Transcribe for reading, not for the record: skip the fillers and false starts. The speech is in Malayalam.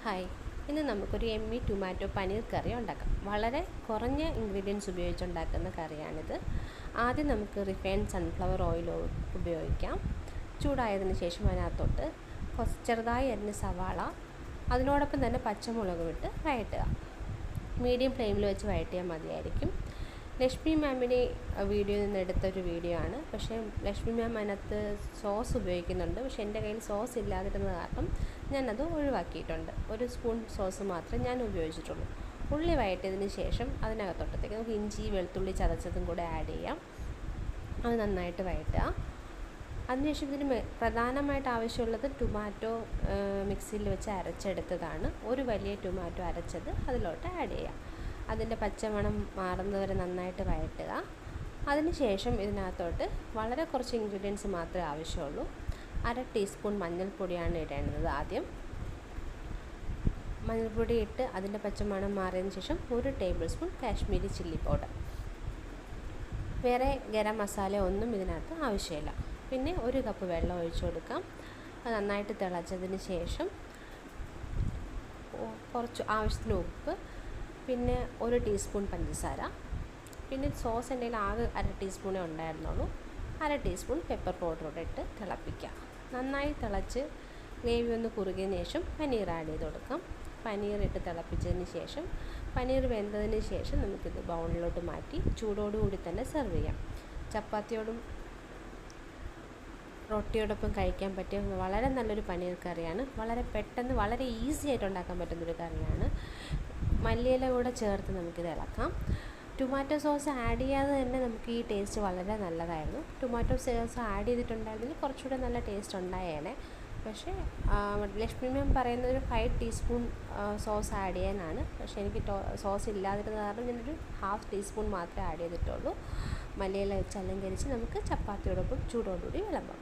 ഹായ്, ഇന്ന് നമുക്കൊരു എമ്മി ടൊമാറ്റോ പനീർ കറി ഉണ്ടാക്കാം. വളരെ കുറഞ്ഞ ഇൻഗ്രീഡിയൻസ് ഉപയോഗിച്ചുണ്ടാക്കുന്ന കറിയാണിത്. ആദ്യം നമുക്ക് റിഫൈൻഡ് സൺഫ്ലവർ ഓയിൽ ഉപയോഗിക്കാം. ചൂടായതിന് ശേഷം അതിനകത്തോട്ട് ചെറുതായി അരിഞ്ഞ സവാള, അതിനോടൊപ്പം തന്നെ പച്ചമുളകും ഇട്ട് വഴറ്റുക. മീഡിയം ഫ്ലെയിമിൽ വെച്ച് വഴറ്റിയാൽ മതിയായിരിക്കും. ലക്ഷ്മി മാമിൻ്റെ വീഡിയോയിൽ നിന്ന് എടുത്തൊരു വീഡിയോ ആണ്. പക്ഷേ ലക്ഷ്മി മാം അതിനകത്ത് സോസ് ഉപയോഗിക്കുന്നുണ്ട്. പക്ഷേ എൻ്റെ കയ്യിൽ സോസ് ഇല്ലാതിരുന്ന കാരണം ഞാനത് ഒഴിവാക്കിയിട്ടുണ്ട്. 1 സ്പൂൺ സോസ് മാത്രമേ ഞാൻ ഉപയോഗിച്ചിട്ടുള്ളൂ. ഉള്ളി വഴറ്റിയതിന് ശേഷം അതിനകത്തോട്ടത്തേക്ക് നമുക്ക് ഇഞ്ചി വെളുത്തുള്ളി ചതച്ചതും കൂടെ ആഡ് ചെയ്യാം. അത് നന്നായിട്ട് വഴറ്റുക. അതിനുശേഷം ഇതിന് പ്രധാനമായിട്ട് ആവശ്യമുള്ളത് ടൊമാറ്റോ മിക്സിയിൽ വെച്ച് അരച്ചെടുത്തതാണ്. ഒരു വലിയ ടൊമാറ്റോ അരച്ചത് അതിലോട്ട് ആഡ് ചെയ്യാം. അതിൻ്റെ പച്ചമണം മാറുന്നവരെ നന്നായിട്ട് വഴറ്റുക. അതിനുശേഷം ഇതിനകത്തോട്ട് വളരെ കുറച്ച് ഇൻഗ്രീഡിയൻസ് മാത്രമേ ആവശ്യമുള്ളൂ. 1/2 ടീസ്പൂൺ മഞ്ഞൾപ്പൊടിയാണ് ഇടേണ്ടത്. ആദ്യം മഞ്ഞൾപ്പൊടി ഇട്ട് അതിൻ്റെ പച്ചമണം മാറിയതിന് ശേഷം 1 table spoon Kashmiri chilli powder. വേറെ ഗരം മസാല ഒന്നും ഇതിനകത്ത് ആവശ്യമില്ല. പിന്നെ 1 കപ്പ് വെള്ളം ഒഴിച്ചു കൊടുക്കാം. അത് നന്നായിട്ട് തിളച്ചതിന് ശേഷം കുറച്ച് ആവശ്യത്തിന് ഉപ്പ്, പിന്നെ 1 ടീസ്പൂൺ പഞ്ചസാര, പിന്നെ സോസ് എൻ്റെ കയ്യിൽ ആകെ 1/2 ടീസ്പൂണേ ഉണ്ടായിരുന്നുള്ളൂ. 1/2 ടീസ്പൂൺ പെപ്പർ പൗഡർ കൂടെ ഇട്ട് തിളപ്പിക്കുക. നന്നായി തിളച്ച് ഗ്രേവി ഒന്ന് കുറുകിയതിന് ശേഷം പനീർ ആഡ് ചെയ്ത് കൊടുക്കാം. പനീർ ഇട്ട് തിളപ്പിച്ചതിന് ശേഷം പനീർ വെന്തതിന് ശേഷം നമുക്കിത് ബൗളിലോട്ട് മാറ്റി ചൂടോടുകൂടി തന്നെ സെർവ് ചെയ്യാം. ചപ്പാത്തിയോടും റൊട്ടിയോടൊപ്പം കഴിക്കാൻ പറ്റിയ വളരെ നല്ലൊരു പനീർ കറിയാണ്. വളരെ പെട്ടെന്ന് വളരെ ഈസി ആയിട്ട് ഉണ്ടാക്കാൻ പറ്റുന്നൊരു കറിയാണ്. മല്ലിയില കൂടെ ചേർത്ത് നമുക്കിത് ഇളക്കാം. ടൊമാറ്റോ സോസ് ആഡ് ചെയ്യാതെ തന്നെ നമുക്ക് ഈ ടേസ്റ്റ് വളരെ നല്ലതായിരുന്നു. ടൊമാറ്റോ സോസ് ആഡ് ചെയ്തിട്ടുണ്ടായിരുന്നെങ്കിൽ കുറച്ചുകൂടെ നല്ല ടേസ്റ്റ് ഉണ്ടായേനെ. പക്ഷേ ലക്ഷ്മി മാം പറയുന്നത് ഒരു 5 ടീസ്പൂൺ സോസ് ആഡ് ചെയ്യാനാണ്. പക്ഷേ എനിക്ക് സോസ് ഇല്ലാതിരുന്ന കാരണം ഞാനൊരു 1/2 ടീസ്പൂൺ മാത്രമേ ആഡ് ചെയ്തിട്ടുള്ളൂ. മല്ലിയില വെച്ച് അലങ്കരിച്ച് നമുക്ക് ചപ്പാത്തിയോടൊപ്പം ചൂടോടുകൂടി വിളമ്പാം.